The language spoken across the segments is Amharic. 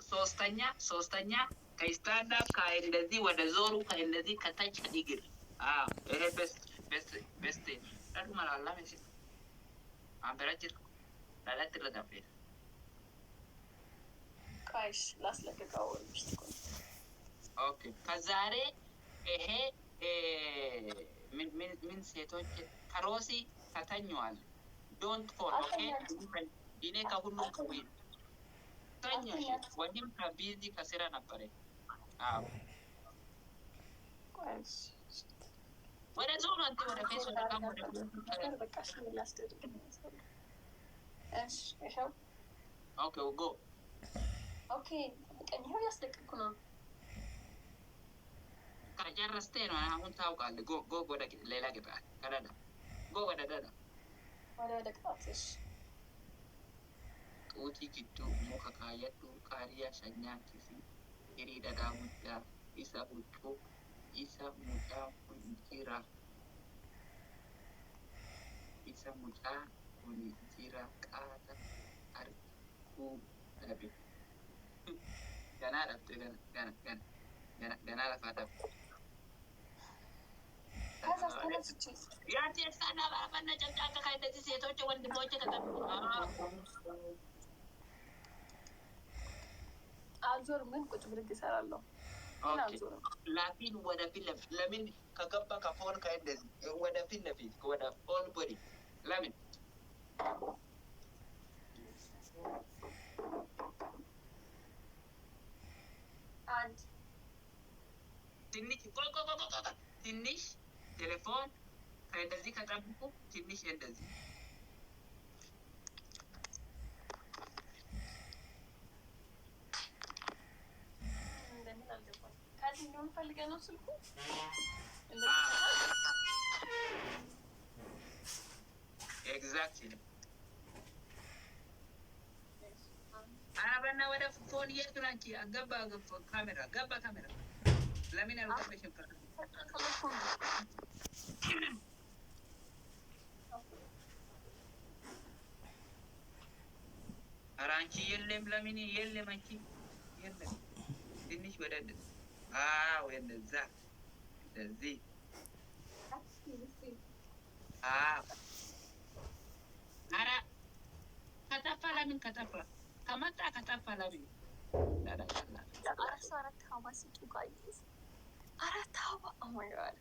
ሶስተኛ ከስታንድ አፕ ከእንደዚህ ወደ ዞሩ ከእንደዚህ ከታች ከዲግር ይሄ ቤስት አድማላ መሲ አምበራጅር ላላት ረዳፍ ካይሽ ላስለቀቀው ምሽትኩ ኦኬ ከዛሬ ይሄ ምን ሴቶች ከሮሲ ከተኛዋል ዶንት ፎል ኦኬ ይኔ ከሁሉም ከወይ ተኛሽ ወዲም ከቢዚ ከስራ ነበር ካይሽ ወደ ዞን አንተ ወደ ፌስ ወደ ካም ወደ በቃ እሺ ላስደርግ እሺ ይሄው ኦኬ ጎ ኦኬ ቀኝ ይሄው ያስለቀቅኩ ነው ከጨረስተ ነው አሁን ታውቃለህ ጎ ወደ ሌላ ገባ ከዳዳ ጎ ወደ ዳዳ ወደ ቅጣትሽ ጡቲ ጅቱ ሙካ ካየቱ ካሪያ ሸኛቲሲ ይሪ ዳዳ ሙዳ ኢሳ ሁጡ ኢሳ ሙዳ ኩንጂራ ኢሳ ሙዳ ኩንጂራ ቃታ አርኩ አረቢ ገና ረፍት ገና ለፋታ ያንተ እስካና ባባና ጨምጫካ ካይደዚህ ሴቶች ወንድሞች ከተጠሩ አዞር ምን ቁጭ ብድግ ይሰራለሁ አዞር ላፊን ወደ ፊት ለምን ከገባ ከፎን ካይደዚህ ወደ ፊት ለፊት ወደ ኦል ቦዲ ለምን አንድ ትንሽ ቴሌፎን ከእንደዚህ ከጠብቁ ትንሽ እንደዚህ ካዚኖን ፈልገህ ነው ስልኩ ኤግዛክትሊ አራበና ወደ ፎን የቱናንቺ አገባ ካሜራ ለምን አልገባሽም አራንቺ የለም ለምን የለም አንቺ የለም ትንሽ ወደድ ወደዛ እንደዚህ አራ ከተፋ ለምን ከተፋ ከመጣ ከተፋ ለምን አራት ሀዋሲቱ ጋይስ አራት ሀዋ ኦ ማይ ጋድ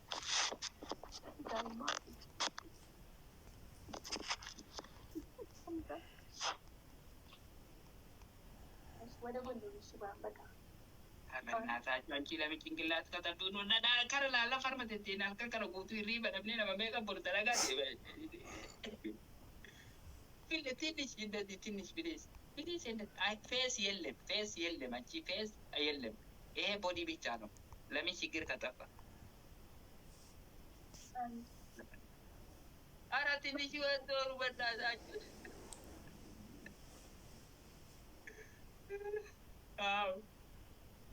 ዳይማ ወደ ወንዱ ሲባል በቃ በእናታችሁ አንቺ ለምን ጭንቅላት ከተዱ ነው እና ከረላ ለፈርመት እንዴና ከረጉቱ ይሪ በደምኔ ለማመቀ ቦርተላጋ ፊል ትንሽ እንደዚህ ትንሽ ቢሊስ እንደ ፌስ የለም አንቺ ፌስ የለም ይሄ ቦዲ ብቻ ነው ለምን ችግር ከጠፋ አራ ትንሽ ወጥሩ በእናታችሁ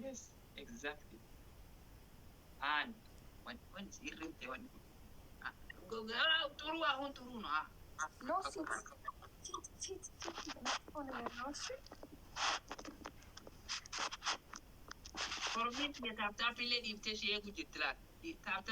yes exactly and when ይርም ተወን ጥሩ አሁን ጥሩ ነው ኖ ሲት ሆነ ነው እሺ ፎርሚት የታፕታፕ ላይ ዲፕቴሽ የጉጅትላ ታፕታፕ